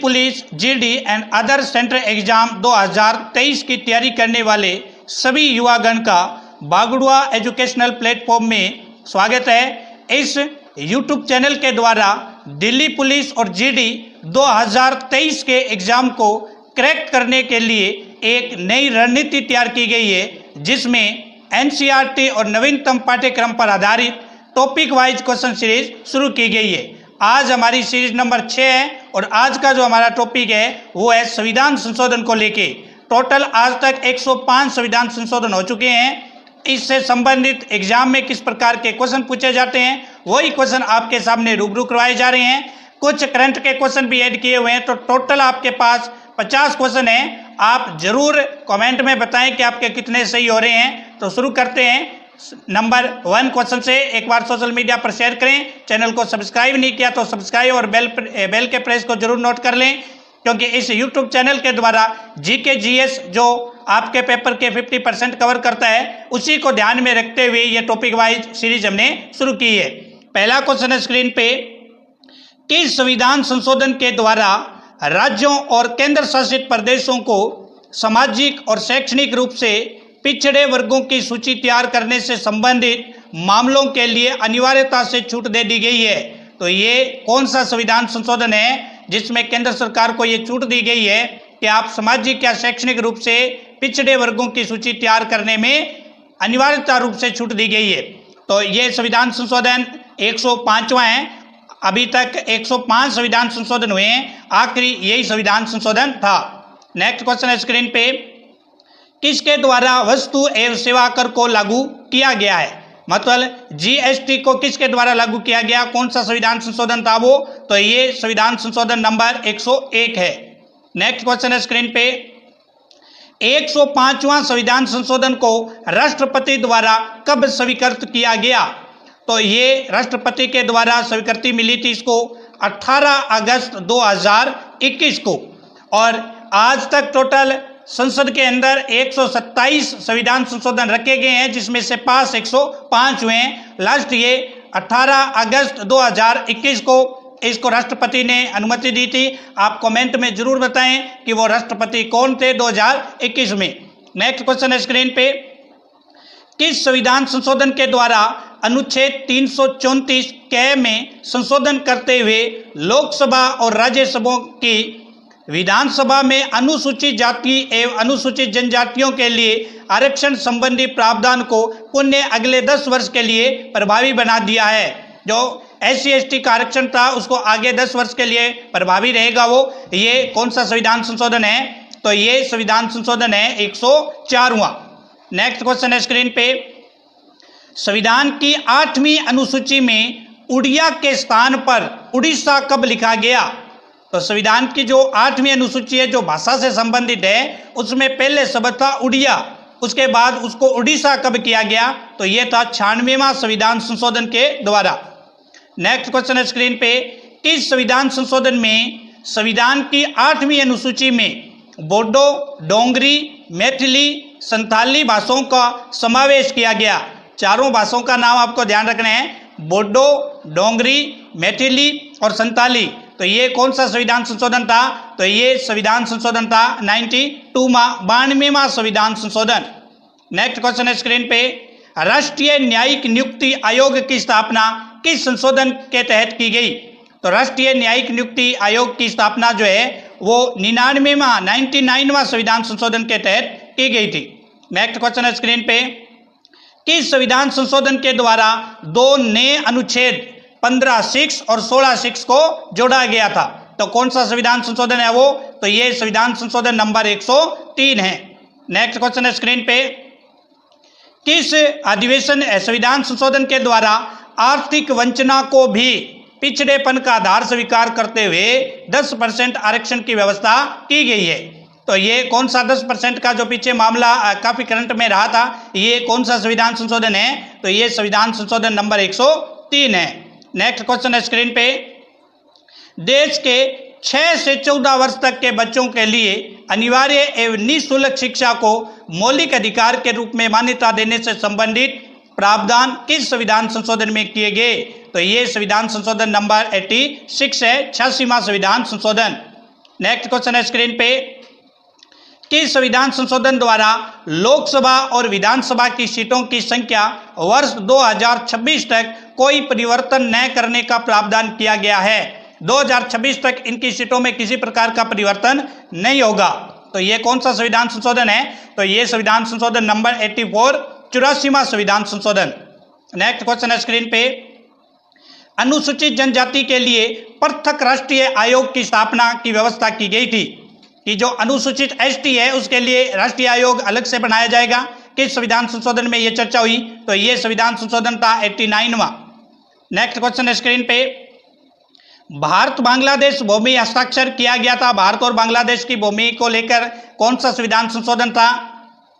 Police, GD and other central exam 2023 की तैयारी करने वाले सभी युवागण का बागड़ुआ एजुकेशनल प्लेटफॉर्म में स्वागत है। इस यूट्यूब चैनल के द्वारा दिल्ली पुलिस और जीडी 2023 के एग्जाम को क्रैक करने के लिए एक नई रणनीति तैयार की गई है, जिसमें एनसीईआरटी और नवीनतम पाठ्यक्रम पर आधारित टॉपिक वाइज क्वेश्चन सीरीज शुरू की गई है। आज हमारी सीरीज नंबर 6 है और आज का जो हमारा टॉपिक है वो है संविधान संशोधन को लेके। टोटल आज तक 105 संविधान संशोधन हो चुके हैं। इससे संबंधित एग्जाम में किस प्रकार के क्वेश्चन पूछे जाते हैं वही क्वेश्चन आपके सामने रूबरू करवाए जा रहे हैं। कुछ करंट के क्वेश्चन भी ऐड किए हुए हैं, तो टोटल आपके पास 50 क्वेश्चन हैं। आप जरूर कमेंट में बताएं कि आपके कितने सही हो रहे हैं। तो शुरू करते हैं नंबर 1 क्वेश्चन से। एक बार सोशल मीडिया पर शेयर करें। चैनल को सब्सक्राइब नहीं किया तो सब्सक्राइब और बेल के प्रेस को जरूर नोट कर लें, क्योंकि इस यूट्यूब चैनल के द्वारा जीके जीएस जो आपके पेपर के 50% कवर करता है, उसी को ध्यान में रखते हुए ये टॉपिक वाइज सीरीज हमने शुरू की है। पहला क्वेश्चन है स्क्रीन पे, किस संविधान संशोधन के द्वारा राज्यों और केंद्र शासित प्रदेशों को सामाजिक और शैक्षणिक रूप से पिछड़े वर्गों की सूची तैयार करने से संबंधित मामलों के लिए अनिवार्यता से छूट दे दी गई है? तो ये कौन सा संविधान संशोधन है जिसमें केंद्र सरकार को ये छूट दी गई है कि आप सामाजिक या शैक्षणिक रूप से पिछड़े वर्गों की सूची तैयार करने में अनिवार्यता रूप से छूट दी गई है? तो ये संविधान संशोधन 105वां है। अभी तक 105 संविधान संशोधन हुए हैं, आखिरी यही संविधान संशोधन था। नेक्स्ट क्वेश्चन है स्क्रीन पे, किसके द्वारा वस्तु एवं सेवा कर को लागू किया गया है? मतलब जीएसटी को किसके द्वारा लागू किया गया? कौन सा संविधान संशोधन था वो? तो ये संविधान संशोधन नंबर 101 है। नेक्स्ट क्वेश्चन है स्क्रीन पे, 105वां संविधान संशोधन को राष्ट्रपति द्वारा कब स्वीकृत किया गया? तो ये राष्ट्रपति के द्वारा स्वीकृति मिली थी इसको 18 अगस्त 2021 को। और आज तक टोटल संसद के अंदर 127 संविधान संशोधन रखे गए हैं, जिसमें से पास 105 हुए हैं। लास्ट ये 18 अगस्त 2021 को इसको राष्ट्रपति ने अनुमति दी थी। आप कमेंट में जरूर बताएं कि वो राष्ट्रपति कौन थे 2021 में। नेक्स्ट क्वेश्चन है स्क्रीन पे, किस संविधान संशोधन के द्वारा अनुच्छेद 334 क में संशोधन करते हुए लोकसभा और राज्यसभा की विधानसभा में अनुसूचित जाति एवं अनुसूचित जनजातियों के लिए आरक्षण संबंधी प्रावधान को पुनः अगले 10 वर्ष के लिए प्रभावी बना दिया है? जो SC/ST का आरक्षण था उसको आगे 10 वर्ष के लिए प्रभावी रहेगा वो। ये कौन सा संविधान संशोधन है? तो ये संविधान संशोधन है 104वां। नेक्स्ट क्वेश्चन है स्क्रीन पे, संविधान की 8वीं अनुसूची में उड़िया के स्थान पर उड़ीसा कब लिखा गया? तो संविधान की जो 8वीं अनुसूची है जो भाषा से संबंधित है, उसमें पहले शब्द था उड़िया, उसके बाद उसको उड़ीसा कब किया गया? तो ये था 96वां संविधान संशोधन के द्वारा। नेक्स्ट क्वेश्चन है स्क्रीन पे, किस संविधान संशोधन में संविधान की 8वीं अनुसूची में बोडो, डोंगरी, मैथिली, संथाली भाषाओं का समावेश किया गया? चारों भाषाओं का नाम आपको ध्यान रखना है, बोडो, डोंगरी, मैथिली और संथाली। तो ये कौन सा संविधान संशोधन था? तो ये संविधान संशोधन था 92वां संविधान संशोधन। नेक्स्ट क्वेश्चन है स्क्रीन पे, राष्ट्रीय न्यायिक नियुक्ति आयोग की स्थापना किस संशोधन के तहत की गई? तो राष्ट्रीय न्यायिक नियुक्ति आयोग की स्थापना जो है वो 99वां संविधान संशोधन के तहत की गई थी। नेक्स्ट क्वेश्चन है स्क्रीन पे, किस संविधान संशोधन के द्वारा 2 नए अनुच्छेद 15(6) और 16(6) को जोड़ा गया था? तो कौन सा संविधान संशोधन है वो? तो ये संविधान संशोधन नंबर 103 है। नेक्स्ट क्वेश्चन है स्क्रीन पे, किस अधिवेशन संविधान संशोधन के द्वारा आर्थिक वंचना को भी पिछड़ेपन का आधार स्वीकार करते हुए 10% आरक्षण की व्यवस्था की गई है? तो ये कौन सा 10% का जो पीछे मामला काफी करंट में रहा था, ये कौन सा संविधान संशोधन है? तो ये संविधान संशोधन नंबर 103 है। नेक्स्ट क्वेश्चन है स्क्रीन पे, देश के 6 से 14 वर्ष तक के बच्चों के लिए अनिवार्य एवं निःशुल्क शिक्षा को मौलिक अधिकार के रूप में मान्यता देने से संबंधित प्रावधान किस संविधान संशोधन में किए गए? तो ये संविधान संशोधन नंबर 86 है, 86वां संविधान संशोधन। नेक्स्ट क्वेश्चन है स्क्रीन पे, किस संविधान संशोधन द्वारा लोकसभा और विधानसभा की सीटों की संख्या वर्ष 2026 तक कोई परिवर्तन न करने का प्रावधान किया गया है? 2026 तक इनकी सीटों में किसी प्रकार का परिवर्तन नहीं होगा। तो ये कौन सा संविधान संशोधन है? तो ये संविधान संशोधन नंबर 84, 84वां संविधान संशोधन। नेक्स्ट क्वेश्चन है स्क्रीन पे, अनुसूचित जनजाति के लिए पृथक राष्ट्रीय आयोग की स्थापना की व्यवस्था की गई थी कि जो अनुसूचित एसटी है उसके लिए राष्ट्रीय आयोग अलग से बनाया जाएगा। किस संविधान संशोधन में यह चर्चा हुई? तो यह संविधान संशोधन था 89वां। नेक्स्ट क्वेश्चन है स्क्रीन पे, भारत बांग्लादेश भूमि हस्ताक्षर किया गया था, भारत और बांग्लादेश की भूमि को लेकर कौन सा संविधान संशोधन था?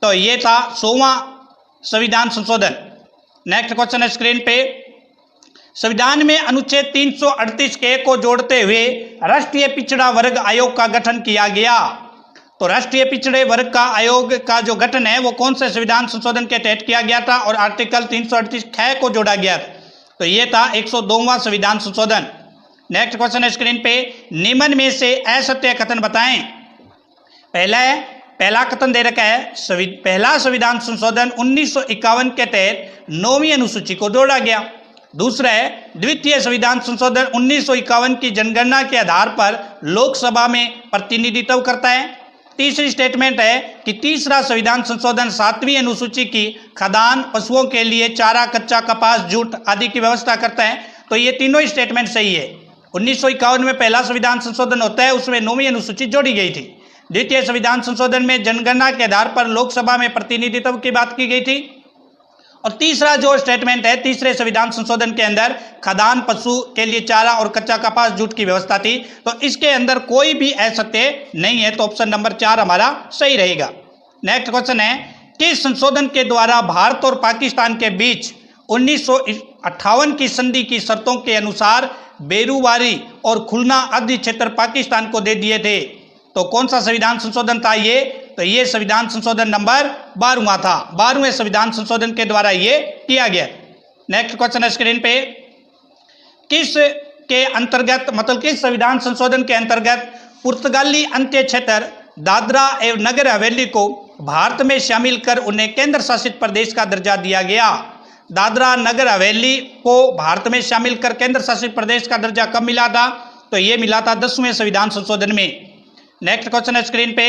तो यह था 100वां संविधान संशोधन। नेक्स्ट क्वेश्चन है स्क्रीन पे, संविधान में अनुच्छेद 338 के को जोड़ते हुए राष्ट्रीय पिछड़ा वर्ग आयोग का गठन किया गया। तो राष्ट्रीय पिछड़े वर्ग का आयोग का जो गठन है वो कौन से संविधान संशोधन के तहत किया गया था और आर्टिकल 338 ख को जोड़ा गया था? तो ये था 102वां संविधान संशोधन। नेक्स्ट क्वेश्चन है स्क्रीन पे, निम्न में से असत्य कथन बताएं। पहला कथन दे रखा है, पहला संविधान संशोधन 1951 के तहत 9वीं अनुसूची को जोड़ा गया। दूसरा है, द्वितीय संविधान संशोधन 1951 की जनगणना के आधार पर लोकसभा में प्रतिनिधित्व करता है। तीसरी स्टेटमेंट है कि तीसरा संविधान संशोधन 7वीं अनुसूची की खदान, पशुओं के लिए चारा, कच्चा कपास, जूट आदि की व्यवस्था करता है। तो ये तीनों ही स्टेटमेंट सही है। 1951 में पहला संविधान संशोधन होता है, उसमें 9वीं अनुसूची जोड़ी गई थी। द्वितीय संविधान संशोधन में जनगणना के आधार पर लोकसभा में प्रतिनिधित्व की बात की गई थी। और तीसरा जो स्टेटमेंट है, तीसरे संविधान संशोधन के अंदर खदान, पशु के लिए चारा और कच्चा कपास, जूट की व्यवस्था थी। तो इसके अंदर कोई भी असत्य नहीं है, तो ऑप्शन नंबर 4 हमारा सही रहेगा। नेक्स्ट क्वेश्चन है, किस संशोधन के द्वारा भारत और पाकिस्तान के बीच 1958 की संधि की शर्तों के अनुसार बेरूवारी और खुलना आदि क्षेत्र पाकिस्तान को दे दिए थे? तो कौन सा संविधान संशोधन था ये? तो ये संविधान संशोधन नंबर 12वां था। 12वें संविधान संशोधन के द्वारा ये किया गया। नेक्स्ट क्वेश्चन है स्क्रीन पे, किस के अंतर्गत, मतलब किस संविधान संशोधन के अंतर्गत पुर्तगाली अंत्य क्षेत्र दादरा एवं नगर हवेली को भारत में शामिल कर उन्हें केंद्र शासित प्रदेश का दर्जा दिया गया? दादरा नगर हवेली को भारत में शामिल कर केंद्र शासित प्रदेश का दर्जा कब मिला था? तो ये मिला था 10वें संविधान संशोधन में। नेक्स्ट क्वेश्चन है स्क्रीन पे,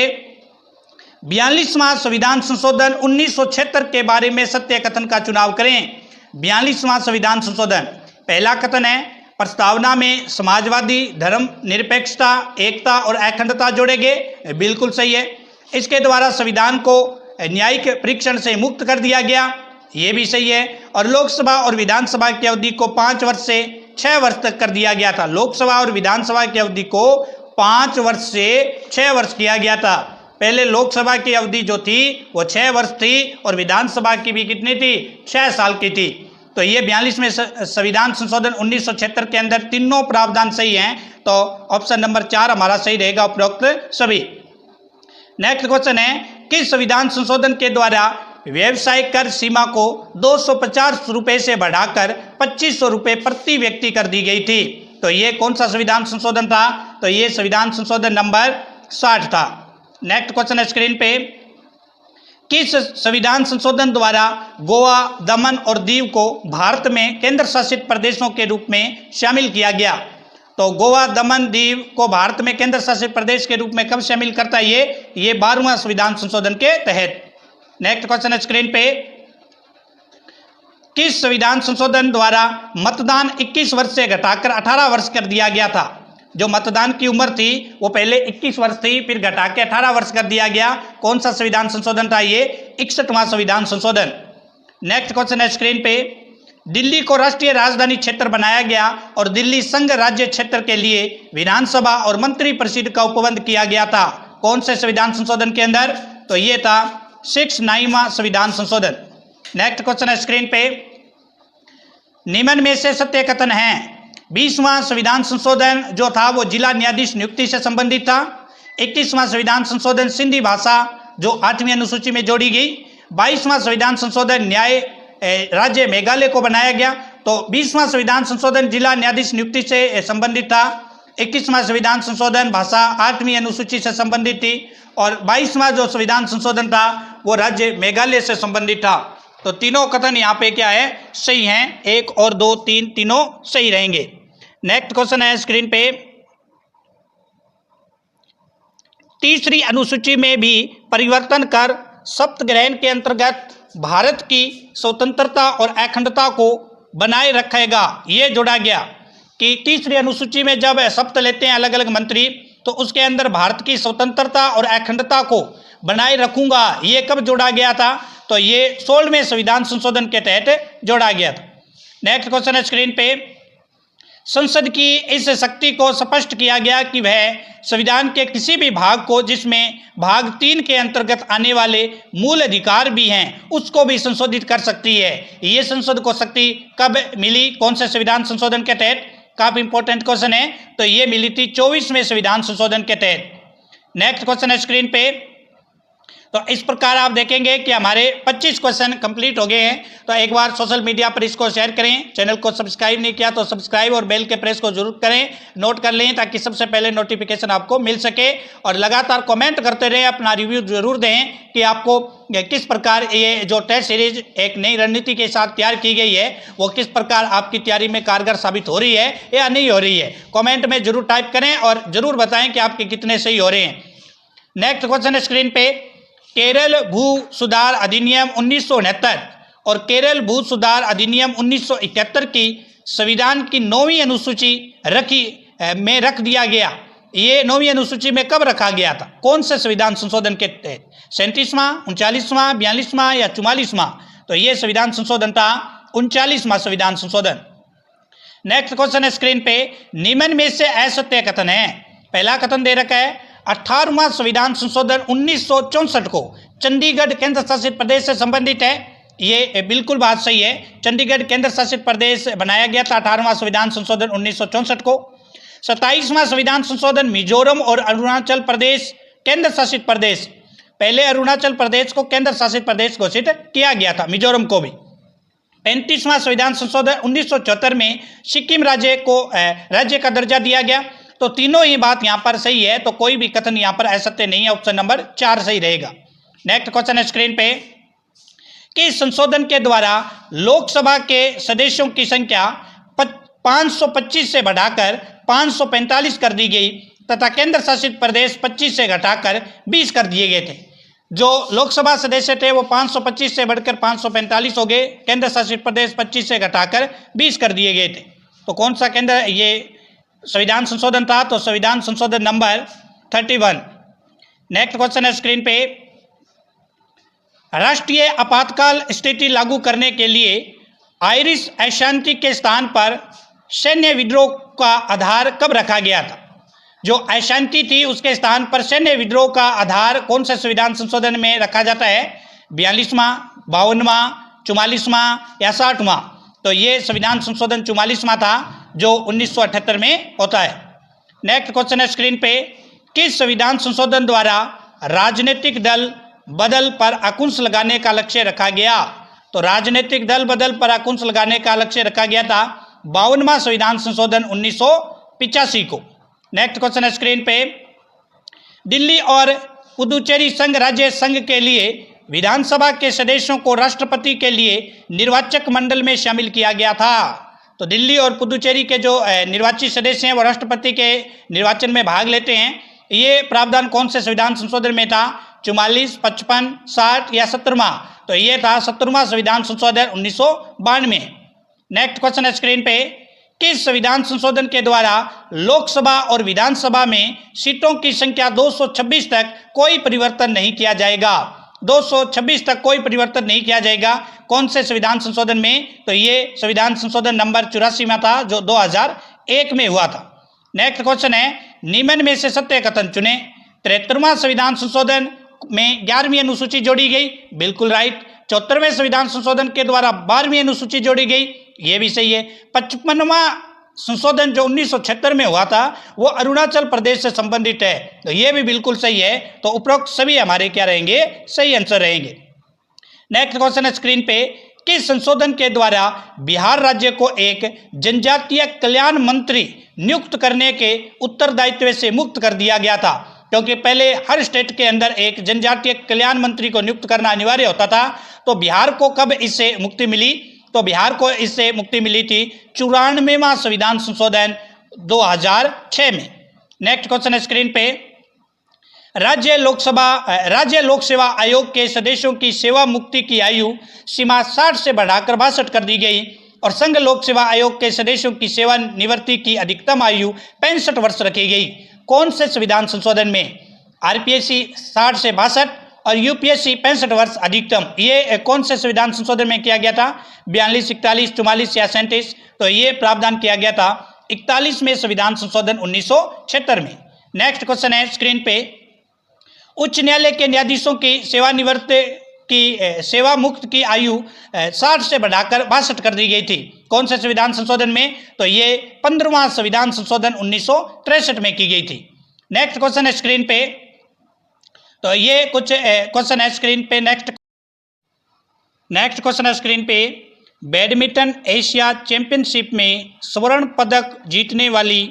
42वां संविधान संशोधन 1976 के बारे में सत्य कथन का चुनाव करें। 42वां संविधान संशोधन, पहला कथन है, प्रस्तावना में समाजवादी, धर्म निरपेक्षता, एकता और अखंडता जोड़े गए। बिल्कुल सही है। इसके द्वारा संविधान को न्यायिक परीक्षण से मुक्त कर दिया गया। ये भी सही है। और लोकसभा और विधानसभा की अवधि को 5 वर्ष से 6 वर्ष तक कर दिया गया था। लोकसभा और विधानसभा की अवधि को 5 वर्ष से 6 वर्ष किया गया था। पहले लोकसभा की अवधि जो थी वो 6 वर्ष थी और विधानसभा की भी कितनी थी? 6 साल की थी। तो ये 42वें संविधान संशोधन 1976 के अंदर तीनों प्रावधान सही हैं। तो ऑप्शन नंबर 4 हमारा सही रहेगा, उपरोक्त सभी। नेक्स्ट क्वेश्चन है, किस संविधान संशोधन के द्वारा व्यवसाय कर सीमा को 250 रुपये से बढ़ाकर 2500 रुपये प्रति व्यक्ति कर दी गई थी? तो ये कौन सा संविधान संशोधन था? तो ये संविधान संशोधन नंबर 60 था। नेक्स्ट क्वेश्चन है स्क्रीन पे, किस संविधान संशोधन द्वारा गोवा, दमन और दीव को भारत में केंद्र शासित प्रदेशों के रूप में शामिल किया गया? तो गोवा, दमन, दीव को भारत में केंद्र शासित प्रदेश के रूप में कब शामिल करता है? ये 12वां संविधान संशोधन के तहत। नेक्स्ट क्वेश्चन है स्क्रीन पे, किस संविधान संशोधन द्वारा मतदान 21 वर्ष से घटाकर 18 वर्ष कर दिया गया था? जो मतदान की उम्र थी वो पहले 21 वर्ष थी, फिर घटा के 18 वर्ष कर दिया गया। कौन सा संविधान संशोधन था? ये 61वां संविधान संशोधन। नेक्स्ट क्वेश्चन है स्क्रीन पे, दिल्ली को राष्ट्रीय राजधानी क्षेत्र बनाया गया और दिल्ली संघ राज्य क्षेत्र के लिए विधानसभा और मंत्री परिषद का उपबंध किया गया था। कौन से संविधान संशोधन के अंदर? तो ये था 69वां संविधान संशोधन। नेक्स्ट क्वेश्चन है स्क्रीन पे, निम्न में से सत्य कथन है। 20वां संविधान संशोधन जो था वो जिला न्यायाधीश नियुक्ति से संबंधित था। 21वां संविधान संशोधन सिंधी भाषा जो 8वीं अनुसूची में जोड़ी गई। 22वां संविधान संशोधन न्याय राज्य मेघालय को बनाया गया। तो 20वां संविधान संशोधन जिला न्यायाधीश नियुक्ति से संबंधित था। 21वां संविधान संशोधन भाषा 8वीं अनुसूची से संबंधित थी और 22वां जो संविधान संशोधन था वो राज्य मेघालय से संबंधित था। तो तीनों कथन यहाँ पे क्या है, सही हैं। 1 और 2 3 तीनों सही रहेंगे। नेक्स्ट क्वेश्चन है स्क्रीन पे, तीसरी अनुसूची में भी परिवर्तन कर सप्तग्रहण के अंतर्गत भारत की स्वतंत्रता और अखंडता को बनाए रखेगा। ये जोड़ा गया कि तीसरी अनुसूची में जब शपथ लेते हैं अलग अलग मंत्री, तो उसके अंदर भारत की स्वतंत्रता और अखंडता को बनाए रखूंगा, ये कब जोड़ा गया था? तो ये 16वें संविधान संशोधन के तहत जोड़ा गया था। नेक्स्ट क्वेश्चन है स्क्रीन पे, संसद की इस शक्ति को स्पष्ट किया गया कि वह संविधान के किसी भी भाग को जिसमें भाग 3 के अंतर्गत आने वाले मूल अधिकार भी हैं उसको भी संशोधित कर सकती है। ये संसद को शक्ति कब मिली, कौन से संविधान संशोधन के तहत? काफी इंपॉर्टेंट क्वेश्चन है। तो ये मिली थी 24वें संविधान संशोधन के तहत। नेक्स्ट क्वेश्चन है स्क्रीन पे, तो इस प्रकार आप देखेंगे कि हमारे 25 क्वेश्चन कंप्लीट हो गए हैं। तो एक बार सोशल मीडिया पर इसको शेयर करें, चैनल को सब्सक्राइब नहीं किया तो सब्सक्राइब और बेल के प्रेस को जरूर करें, नोट कर लें ताकि सबसे पहले नोटिफिकेशन आपको मिल सके। और लगातार कमेंट करते रहें, अपना रिव्यू जरूर दें कि आपको किस प्रकार ये जो टेस्ट सीरीज एक नई रणनीति के साथ तैयार की गई है वो किस प्रकार आपकी तैयारी में कारगर साबित हो रही है या नहीं हो रही है। कॉमेंट में जरूर टाइप करें और जरूर बताएं कि आपके कितने सही हो रहे हैं। नेक्स्ट क्वेश्चन है स्क्रीन पे, केरल भू सुधार अधिनियम 1969 और केरल भू सुधार अधिनियम 1971 की संविधान की 9वीं अनुसूची में रख दिया गया। ये 9वीं अनुसूची में कब रखा गया था, कौन से संविधान संशोधन के तहत? 37वां, 39वां, 42वां या 44वां? तो ये संविधान संशोधन था 39वां संविधान संशोधन। नेक्स्ट क्वेश्चन है स्क्रीन पे, निम्न में से असत्य कथन है। पहला कथन दे रखा है 18वां संविधान संशोधन 1964 को चंडीगढ़ केंद्र शासित प्रदेश से संबंधित है। ये बिल्कुल बात सही है, चंडीगढ़ केंद्र शासित प्रदेश बनाया गया था 18वां संविधान संशोधन 1964 को। 27वां संविधान संशोधन मिजोरम और अरुणाचल प्रदेश केंद्र शासित प्रदेश, पहले अरुणाचल प्रदेश को केंद्र शासित प्रदेश घोषित किया गया था, मिजोरम को भी। 35वां संविधान संशोधन 1974 में सिक्किम राज्य को राज्य का दर्जा दिया गया। तो तीनों ही बात यहाँ पर सही है, तो कोई भी कथन यहाँ पर असत्य नहीं है। ऑप्शन नंबर 4 सही रहेगा। नेक्स्ट क्वेश्चन है स्क्रीन पे, कि संशोधन के द्वारा लोकसभा के सदस्यों की संख्या 525 से बढ़ाकर 545 कर दी गई तथा केंद्र शासित प्रदेश 25 से घटाकर 20 कर दिए गए थे। जो लोकसभा सदस्य थे वो 525 से बढ़कर 545 हो गए, केंद्र शासित प्रदेश 25 से घटाकर 20 कर दिए गए थे। तो कौन सा केंद्र ये संविधान संशोधन था? तो संविधान संशोधन नंबर 31। नेक्स्ट क्वेश्चन है स्क्रीन पे, राष्ट्रीय आपातकाल स्थिति लागू करने के लिए आयरिश अशांति के स्थान पर सैन्य विद्रोह का आधार कब रखा गया था? जो अशांति थी उसके स्थान पर सैन्य विद्रोह का आधार कौन से संविधान संशोधन में रखा जाता है? 42वां, 52वां, 44वां या 60वां? तो ये संविधान संशोधन 44वां था जो 1978 में होता है। नेक्स्ट क्वेश्चन है स्क्रीन पे, किस संविधान संशोधन द्वारा राजनीतिक दल बदल पर अंकुश लगाने का लक्ष्य रखा गया? तो राजनीतिक दल बदल पर अंकुश लगाने का लक्ष्य रखा गया था 52वां संविधान संशोधन 1985 को। नेक्स्ट क्वेश्चन है स्क्रीन पे, दिल्ली और पुदुचेरी संघ राज्य संघ के लिए विधानसभा के सदस्यों को राष्ट्रपति के लिए निर्वाचक मंडल में शामिल किया गया था। तो दिल्ली और पुदुचेरी के जो निर्वाचित सदस्य हैं वो राष्ट्रपति के निर्वाचन में भाग लेते हैं। ये प्रावधान कौन से संविधान संशोधन में था? 44, 55, 60 या 70वां? तो ये था 70वां संविधान संशोधन 1992। नेक्स्ट क्वेश्चन है स्क्रीन पे, किस संविधान संशोधन के द्वारा लोकसभा और विधानसभा में सीटों की संख्या 226 तक कोई परिवर्तन नहीं किया जाएगा? 226 तक कोई परिवर्तन नहीं किया जाएगा, कौन से संविधान संशोधन में? तो ये संविधान संशोधन नंबर 84 में था जो 2001 में हुआ था। नेक्स्ट क्वेश्चन है, निम्न में से सत्य कथन चुने। 73वां संविधान संशोधन में 11वीं अनुसूची जोड़ी गई, बिल्कुल राइट। 74वें संविधान संशोधन के द्वारा 12वीं अनुसूची जोड़ी गई, ये भी सही है। 55वां संशोधन जो 1976 में हुआ था वो अरुणाचल प्रदेश से संबंधित है, तो ये भी बिल्कुल सही है। तो उपरोक्त सभी हमारे क्या रहेंगे? सही आंसर रहेंगे। नेक्स्ट क्वेश्चन है स्क्रीन पे, किस संशोधन के द्वारा बिहार राज्य को एक जनजातीय कल्याण मंत्री नियुक्त करने के उत्तरदायित्व से मुक्त कर दिया गया था, क्योंकि पहले हर स्टेट के अंदर एक जनजातीय कल्याण मंत्री को नियुक्त करना अनिवार्य होता था। तो बिहार को कब इससे मुक्ति मिली? तो बिहार को इससे मुक्ति मिली थी 94वां संविधान संशोधन 2006 में। नेक्स्ट क्वेश्चन है स्क्रीन पे, राज्य लोक सेवा आयोग के सदस्यों की सेवा मुक्ति की आयु सीमा 60 से बढ़ाकर 62 कर दी गई और संघ लोक सेवा आयोग के सदस्यों की सेवा निवृत्ति की अधिकतम आयु 65 वर्ष रखी गई। कौन से संविधान संशोधन में? आरपीएससी 60 से 62 और यूपीएससी 65 वर्ष अधिकतम। ये कौन से संविधान संशोधन में किया गया था? 42, 41, 44 या 37? तो ये प्रावधान किया गया था 41वें संविधान संशोधन 1976 में। नेक्स्ट क्वेश्चन है स्क्रीन पे, उच्च न्यायालय के न्यायाधीशों की सेवा मुक्त की आयु 60 से बढ़ाकर 62 कर दी गई थी। कौन से संविधान संशोधन में? तो ये 15वां संविधान संशोधन 1963 में की गई थी। नेक्स्ट क्वेश्चन है स्क्रीन पे, तो ये कुछ क्वेश्चन है स्क्रीन पे। नेक्स्ट क्वेश्चन है स्क्रीन पे, बैडमिंटन एशिया चैंपियनशिप में स्वर्ण पदक जीतने वाली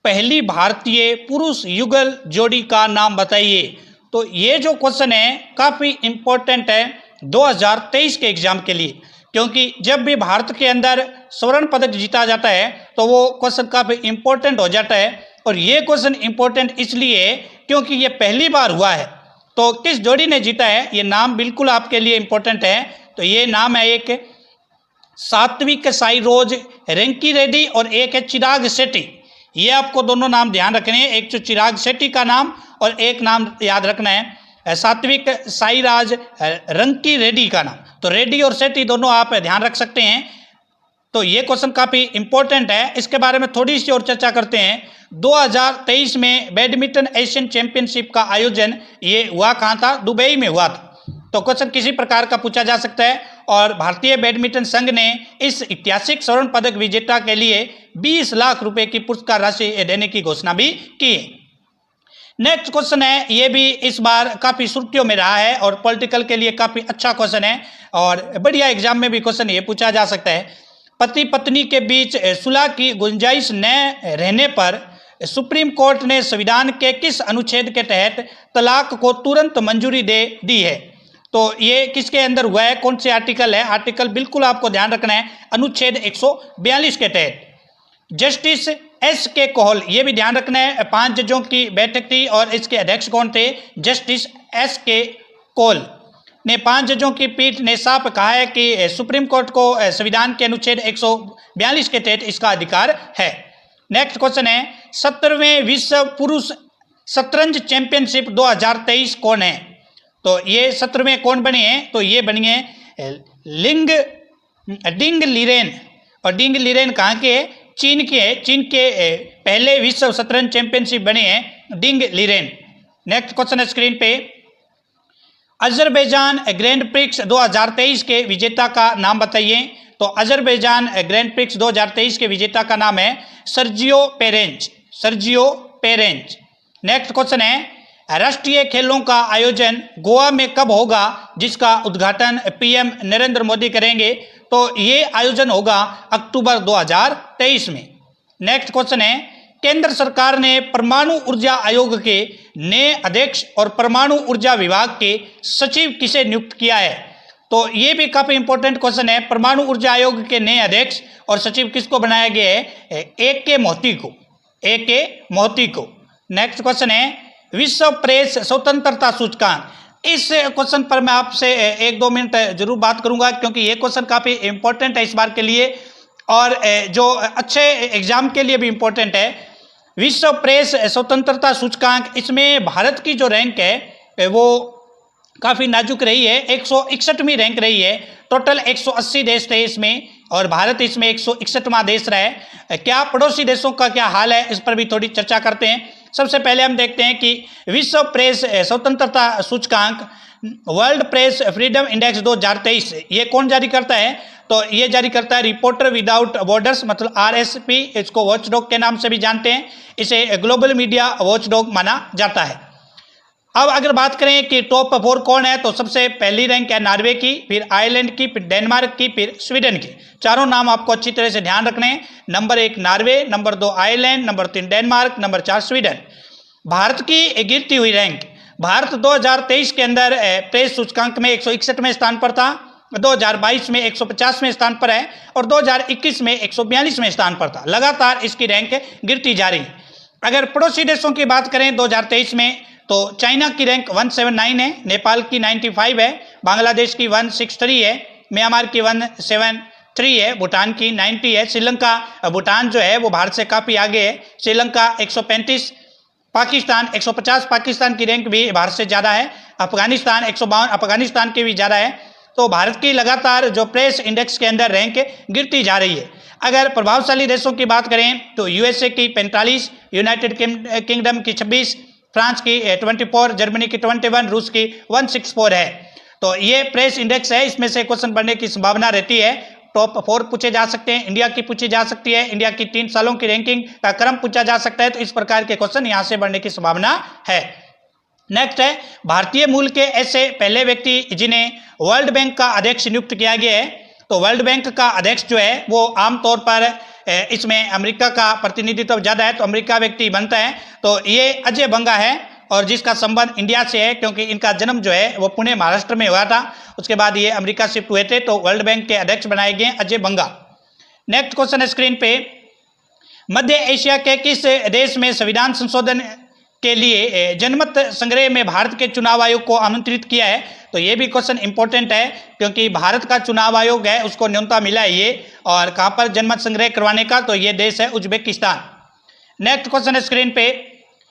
पहली भारतीय पुरुष युगल जोड़ी का नाम बताइए। तो ये जो क्वेश्चन है काफ़ी इम्पोर्टेंट है 2023 के एग्जाम के लिए, क्योंकि जब भी भारत के अंदर स्वर्ण पदक जीता जाता है तो वो क्वेश्चन काफ़ी इम्पोर्टेंट हो जाता है। और ये क्वेश्चन इम्पोर्टेंट इसलिए क्योंकि ये पहली बार हुआ है। तो किस जोड़ी ने जीता है, ये नाम बिल्कुल आपके लिए इम्पोर्टेंट है। तो ये नाम है एक सात्विक साईराज रंकी रेड्डी और एक है चिराग शेट्टी। ये आपको दोनों नाम ध्यान रखने हैं, एक तो चिराग शेट्टी का नाम और एक नाम याद रखना है सात्विक साईराज रंकी रेड्डी का नाम। तो रेड्डी और शेट्टी दोनों आप ध्यान रख सकते हैं। तो ये क्वेश्चन काफ़ी इंपॉर्टेंट है, इसके बारे में थोड़ी सी और चर्चा करते हैं। 2023 में बैडमिंटन एशियन चैंपियनशिप का आयोजन ये हुआ कहाँ था? दुबई में हुआ था। तो क्वेश्चन किसी प्रकार का पूछा जा सकता है और भारतीय बैडमिंटन संघ ने इस ऐतिहासिक स्वर्ण पदक विजेता के लिए 20 लाख रुपए की पुरस्कार राशि देने की घोषणा भी की है। नेक्स्ट क्वेश्चन है, ये भी इस बार काफ़ी सुर्खियों में रहा है और पॉलिटिकल के लिए काफ़ी अच्छा क्वेश्चन है और बढ़िया एग्जाम में भी क्वेश्चन ये पूछा जा सकता है। पति पत्नी के बीच सुलह की गुंजाइश न रहने पर सुप्रीम कोर्ट ने संविधान के किस अनुच्छेद के तहत तलाक को तुरंत मंजूरी दे दी है? तो ये किसके अंदर हुआ है, कौन से आर्टिकल है? आर्टिकल बिल्कुल आपको ध्यान रखना है, अनुच्छेद 142 के तहत। जस्टिस एस के कौल, ये भी ध्यान रखना है, 5 जजों की बैठक थी और इसके अध्यक्ष कौन थे? जस्टिस एस के कौल ने 5 जजों की पीठ ने साफ कहा है कि सुप्रीम कोर्ट को संविधान के अनुच्छेद 142 के तहत इसका अधिकार है। नेक्स्ट क्वेश्चन है, 17वें विश्व पुरुष शतरंज चैंपियनशिप 2023 कौन है? तो ये 17वें कौन बने हैं? तो ये बनी है डिंग लीरेन। और डिंग लीरेन कहाँ के? चीन के। चीन के पहले विश्व शतरंज चैंपियनशिप बने हैं डिंग लीरेन। नेक्स्ट क्वेश्चन है स्क्रीन पे, अजरबैजान ग्रैंड प्रिक्स 2023 के विजेता का नाम बताइए। तो अजरबैजान ग्रैंड प्रिक्स 2023 के विजेता का नाम है सर्जियो पेरेंज। सर्जियो पेरेंज। नेक्स्ट क्वेश्चन है, राष्ट्रीय खेलों का आयोजन गोवा में कब होगा, जिसका उद्घाटन पीएम नरेंद्र मोदी करेंगे? तो ये आयोजन होगा अक्टूबर 2023 में। नेक्स्ट क्वेश्चन है, केंद्र सरकार ने परमाणु ऊर्जा आयोग के नए अध्यक्ष और परमाणु ऊर्जा विभाग के सचिव किसे नियुक्त किया है? तो ये भी काफी इंपॉर्टेंट क्वेश्चन है। परमाणु ऊर्जा आयोग के नए अध्यक्ष और सचिव किसको बनाया गया है? ए.के. मोहती को। ए.के. मोहती को। नेक्स्ट क्वेश्चन है, विश्व प्रेस स्वतंत्रता सूचकांक। इस क्वेश्चन पर मैं आपसे 1-2 मिनट जरूर बात करूंगा, क्योंकि ये क्वेश्चन काफ़ी इंपॉर्टेंट है इस बार के लिए और जो अच्छे एग्जाम के लिए भी इम्पोर्टेंट है। विश्व प्रेस स्वतंत्रता सूचकांक, इसमें भारत की जो रैंक है वो काफ़ी नाजुक रही है, 161वीं रैंक रही है। टोटल 180 देश थे इसमें और भारत इसमें 161वां देश रहा है। क्या पड़ोसी देशों का क्या हाल है, इस पर भी थोड़ी चर्चा करते हैं। सबसे पहले हम देखते हैं कि विश्व प्रेस स्वतंत्रता सूचकांक वर्ल्ड प्रेस फ्रीडम इंडेक्स 2023 ये कौन जारी करता है? तो ये जारी करता है रिपोर्टर विदाउट बॉर्डर्स, मतलब RSP, इसको वॉचडॉग के नाम से भी जानते हैं। इसे ग्लोबल मीडिया वॉचडॉग माना जाता है। अब अगर बात करें कि टॉप 4 कौन है, तो सबसे पहली रैंक है नॉर्वे की, फिर आयरलैंड की, फिर डेनमार्क की, फिर स्वीडन की। चारों नाम आपको अच्छी तरह से ध्यान रखने हैं। Number 1 Norway, number 2 Ireland, number 3 Denmark, number 4 Sweden. Bharat की गिरती हुई रैंक, भारत 2023 के अंदर प्रेस सूचकांक में 161वें स्थान पर था, 2022 में 150वें स्थान पर है और 2021 में 142वें स्थान पर था। लगातार इसकी रैंक गिरती जा रही। अगर पड़ोसी देशों की बात करें 2023 में, तो चाइना की रैंक 179 है, नेपाल की 95 है, बांग्लादेश की 163 है, म्यांमार की 173 है, भूटान की 90 है, श्रीलंका, भूटान जो है वो भारत से काफ़ी आगे है, श्रीलंका 135, पाकिस्तान 150, पाकिस्तान की रैंक भी भारत से ज़्यादा है, अफगानिस्तान 152, अफगानिस्तान की भी ज़्यादा है। तो भारत की लगातार जो प्रेस इंडेक्स के अंदर रैंक गिरती जा रही है। अगर प्रभावशाली देशों की बात करें तो यूएसए की 45, यूनाइटेड किंगडम की 26, फ्रांस की 24, जर्मनी की 21, रूस की 164 है। तो ये प्रेस इंडेक्स है, इसमें से क्वेश्चन बनने की संभावना रहती है। टॉप 4 पूछे जा सकते हैं, इंडिया की पूछी जा सकती है, इंडिया की 3 सालों की रैंकिंग का क्रम पूछा जा सकता है। तो इस प्रकार के क्वेश्चन यहाँ से बनने की संभावना है। नेक्स्ट है भारतीय मूल के ऐसे पहले व्यक्ति जिन्हें वर्ल्ड बैंक का अध्यक्ष नियुक्त किया गया है। तो वर्ल्ड बैंक का अध्यक्ष जो है वो आमतौर पर इसमें अमेरिका का प्रतिनिधित्व ज़्यादा है, तो अमेरिका व्यक्ति बनता है। तो ये अजय बंगा है और जिसका संबंध इंडिया से है, क्योंकि इनका जन्म जो है वो पुणे महाराष्ट्र में हुआ था, उसके बाद ये अमेरिका शिफ्ट हुए थे। तो वर्ल्ड बैंक के अध्यक्ष बनाए गए अजय बंगा। नेक्स्ट क्वेश्चन है स्क्रीन पे, मध्य एशिया के किस देश में संविधान संशोधन के लिए जनमत संग्रह में भारत के चुनाव आयोग को आमंत्रित किया है? तो ये भी क्वेश्चन इंपॉर्टेंट है, क्योंकि भारत का चुनाव आयोग है उसको न्योता मिला है ये, और कहाँ पर जनमत संग्रह करवाने का, तो ये देश है उज्बेकिस्तान। नेक्स्ट क्वेश्चन है स्क्रीन पे,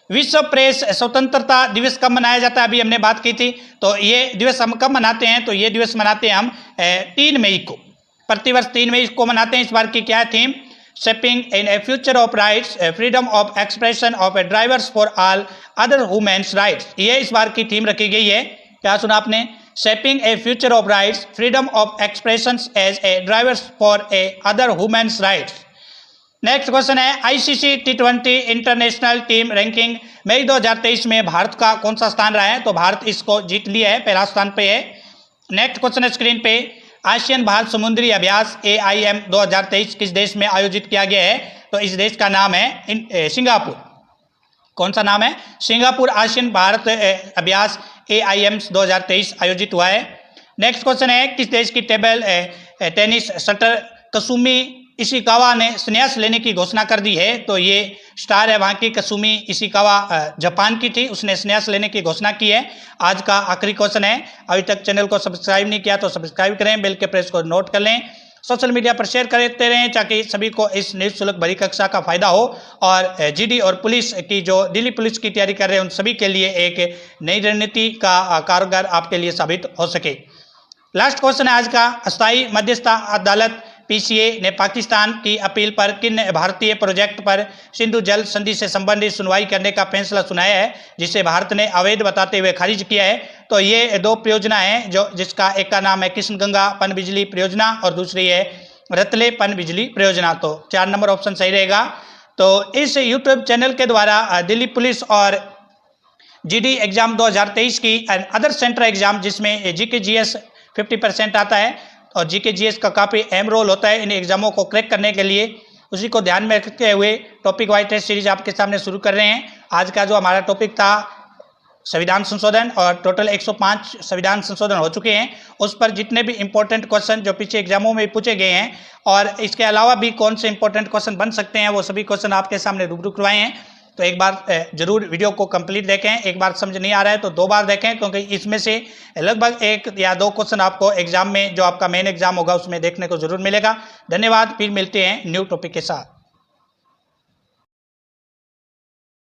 विश्व प्रेस स्वतंत्रता दिवस कब मनाया जाता है? अभी हमने बात की थी। तो ये दिवस हम कब मनाते हैं? तो ये दिवस मनाते हैं हम 3 मई को, प्रतिवर्ष 3 मई को मनाते हैं। इस बार की क्या है theme? Shaping in a future of rights, freedom of expression of a drivers for all other women's rights. ये इस बार की थीम रखी गई है। क्या सुना आपने? Shaping a future of rights, freedom of expression as a drivers for a other women's rights. Next question है, ICC T20 international team ranking मई 2023 में भारत का कौन सा स्थान रहा है? तो भारत इसको जीत लिया है, पहला स्थान पे है। नेक्स्ट क्वेश्चन है स्क्रीन पे, आसियान भारत समुद्री अभ्यास AIM 2023 किस देश में आयोजित किया गया है? तो इस देश का नाम है सिंगापुर। कौन सा नाम है? सिंगापुर आसियान भारत अभ्यास AIM 2023 आयोजित हुआ है। नेक्स्ट क्वेश्चन है, किस देश की टेबल टेनिस शटर कसुमी इशिकावा ने संन्यास लेने की घोषणा कर दी है? तो ये स्टार है वहाँ की, कसुमी इशिकावा जापान की थी, उसने संन्यास लेने की घोषणा की है। आज का आखिरी क्वेश्चन है, अभी तक चैनल को सब्सक्राइब नहीं किया तो सब्सक्राइब करें, बेल के प्रेस को नोट कर लें, सोशल मीडिया पर शेयर करते रहें ताकि सभी को इस न्यूज़ शुल्क भरी कक्षा का फायदा हो, और GD और पुलिस की जो दिल्ली पुलिस की तैयारी कर रहे हैं उन सभी के लिए एक नई रणनीति का कारगर आपके लिए साबित हो सके। लास्ट क्वेश्चन है आज का, अस्थायी मध्यस्थता अदालत PCA ने पाकिस्तान की अपील पर किन भारतीय प्रोजेक्ट पर सिंधु जल संधि से संबंधित सुनवाई करने का फैसला सुनाया है, जिसे भारत ने अवैध बताते हुए खारिज किया है? तो ये 2 परियोजना है, जिसका एक का नाम है कृष्ण गंगा पन बिजली परियोजना और दूसरी है रतले पन बिजली परियोजना। तो 4 नंबर ऑप्शन सही रहेगा। तो इस यूट्यूब चैनल के द्वारा दिल्ली पुलिस और GD एग्जाम 2023 की अदर सेंटर एग्जाम, जिसमें GK GS 50% आता है और GK GS का काफ़ी अहम रोल होता है इन एग्जामों को क्रैक करने के लिए, उसी को ध्यान में रखते हुए टॉपिक वाइज टेस्ट सीरीज आपके सामने शुरू कर रहे हैं। आज का जो हमारा टॉपिक था संविधान संशोधन, और टोटल 105 संविधान संशोधन हो चुके हैं। उस पर जितने भी इंपॉर्टेंट क्वेश्चन जो पीछे एग्जामों में पूछे गए हैं, और इसके अलावा भी कौन से इंपॉर्टेंट क्वेश्चन बन सकते हैं, वो सभी क्वेश्चन आपके सामने रूबरू करवाए हैं। तो एक बार जरूर वीडियो को कंप्लीट देखें, एक बार समझ नहीं आ रहा है तो 2 बार देखें, क्योंकि इसमें से लगभग 1 या 2 क्वेश्चन आपको एग्जाम में जो आपका मेन एग्जाम होगा उसमें देखने को जरूर मिलेगा। धन्यवाद, फिर मिलते हैं न्यू टॉपिक के साथ।